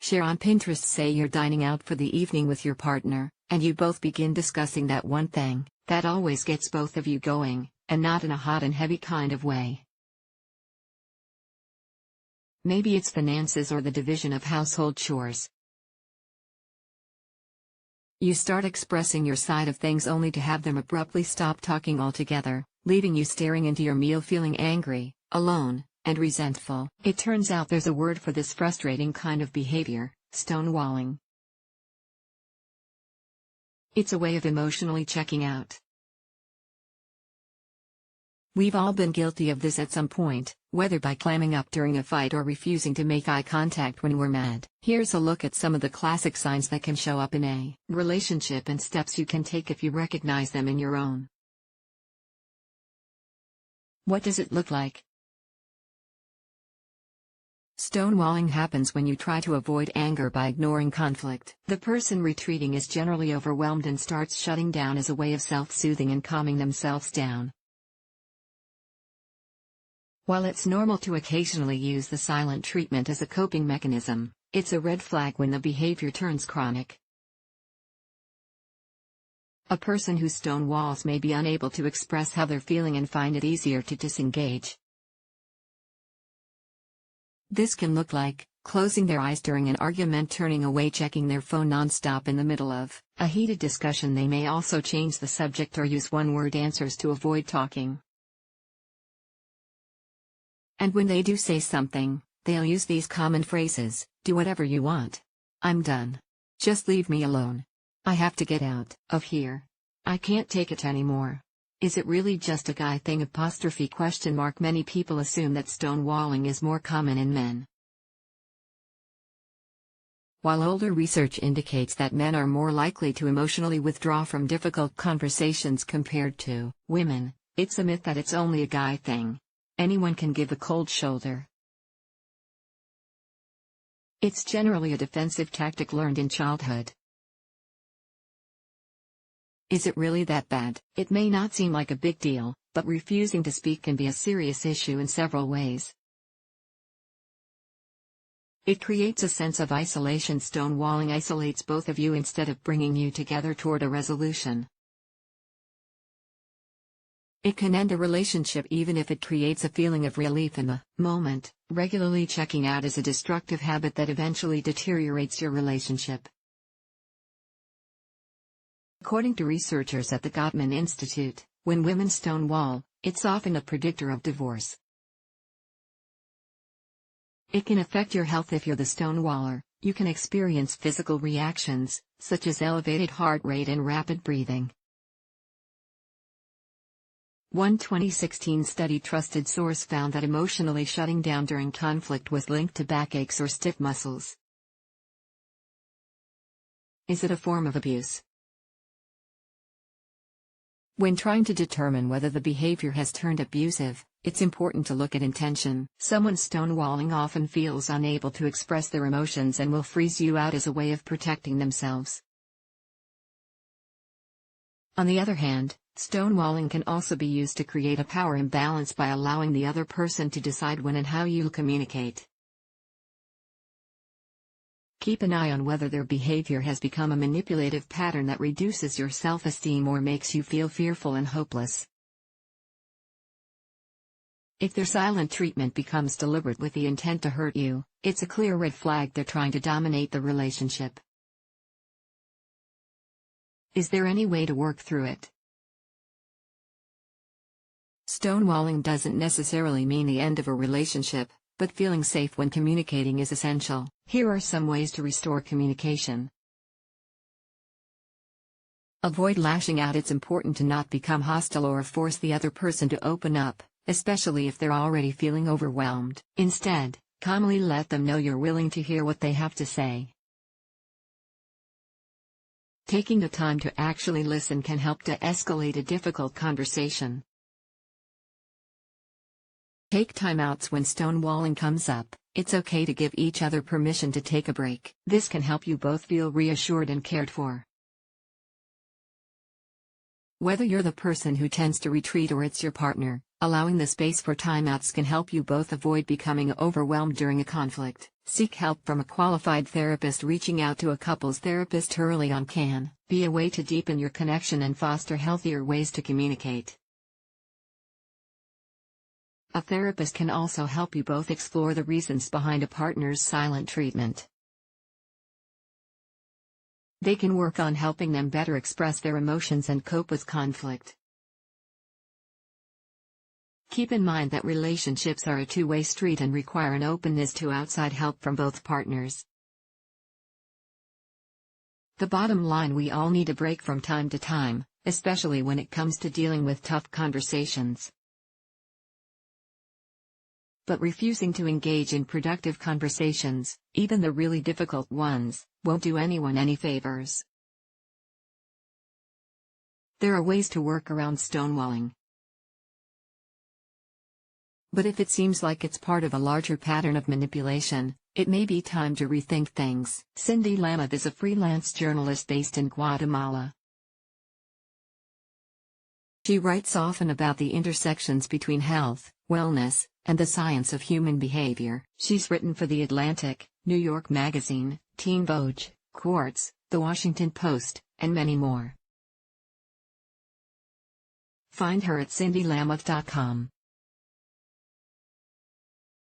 Share on Pinterest. Say you're dining out for the evening with your partner, and you both begin discussing that one thing that always gets both of you going, and not in a hot and heavy kind of way. Maybe it's finances or the division of household chores. You start expressing your side of things only to have them abruptly stop talking altogether, leaving you staring into your meal feeling angry, alone, and resentful. It turns out there's a word for this frustrating kind of behavior: stonewalling. It's a way of emotionally checking out. We've all been guilty of this at some point, whether by clamming up during a fight or refusing to make eye contact when we're mad. Here's a look at some of the classic signs that can show up in a relationship and steps you can take if you recognize them in your own. What does it look like? Stonewalling happens when you try to avoid anger by ignoring conflict. The person retreating is generally overwhelmed and starts shutting down as a way of self-soothing and calming themselves down. While it's normal to occasionally use the silent treatment as a coping mechanism, it's a red flag when the behavior turns chronic. A person who stonewalls may be unable to express how they're feeling and find it easier to disengage. This can look like closing their eyes during an argument, turning away, checking their phone nonstop in the middle of a heated discussion. They may also change the subject or use one-word answers to avoid talking. And when they do say something, they'll use these common phrases: "Do whatever you want. I'm done. Just leave me alone. I have to get out of here. I can't take it anymore." Is it really just a guy thing? Many people assume that stonewalling is more common in men. While older research indicates that men are more likely to emotionally withdraw from difficult conversations compared to women, it's a myth that it's only a guy thing. Anyone can give a cold shoulder. It's generally a defensive tactic learned in childhood. Is it really that bad? It may not seem like a big deal, but refusing to speak can be a serious issue in several ways. It creates a sense of isolation. Stonewalling isolates both of you instead of bringing you together toward a resolution. It can end a relationship even if it creates a feeling of relief in the moment. Regularly checking out is a destructive habit that eventually deteriorates your relationship. According to researchers at the Gottman Institute, when women stonewall, it's often a predictor of divorce. It can affect your health. If you're the stonewaller, you can experience physical reactions, such as elevated heart rate and rapid breathing. One 2016 study trusted source found that emotionally shutting down during conflict was linked to backaches or stiff muscles. Is it a form of abuse? When trying to determine whether the behavior has turned abusive, it's important to look at intention. Someone stonewalling often feels unable to express their emotions and will freeze you out as a way of protecting themselves. On the other hand, stonewalling can also be used to create a power imbalance by allowing the other person to decide when and how you'll communicate. Keep an eye on whether their behavior has become a manipulative pattern that reduces your self-esteem or makes you feel fearful and hopeless. If their silent treatment becomes deliberate with the intent to hurt you, it's a clear red flag. They're trying to dominate the relationship. Is there any way to work through it? Stonewalling doesn't necessarily mean the end of a relationship, but feeling safe when communicating is essential. Here are some ways to restore communication. Avoid lashing out. It's important to not become hostile or force the other person to open up, especially if they're already feeling overwhelmed. Instead, calmly let them know you're willing to hear what they have to say. Taking the time to actually listen can help to escalate a difficult conversation. Take timeouts when stonewalling comes up. It's okay to give each other permission to take a break. This can help you both feel reassured and cared for. Whether you're the person who tends to retreat or it's your partner, allowing the space for timeouts can help you both avoid becoming overwhelmed during a conflict. Seek help from a qualified therapist. Reaching out to a couples therapist early on can be a way to deepen your connection and foster healthier ways to communicate. A therapist can also help you both explore the reasons behind a partner's silent treatment. They can work on helping them better express their emotions and cope with conflict. Keep in mind that relationships are a two-way street and require an openness to outside help from both partners. The bottom line: we all need a break from time to time, especially when it comes to dealing with tough conversations. But refusing to engage in productive conversations, even the really difficult ones, won't do anyone any favors. There are ways to work around stonewalling. But if it seems like it's part of a larger pattern of manipulation, it may be time to rethink things. Cindy Lamoth is a freelance journalist based in Guatemala. She writes often about the intersections between health, wellness, and the science of human behavior. She's written for The Atlantic, New York Magazine, Teen Vogue, Quartz, The Washington Post, and many more. Find her at cindylamoth.com.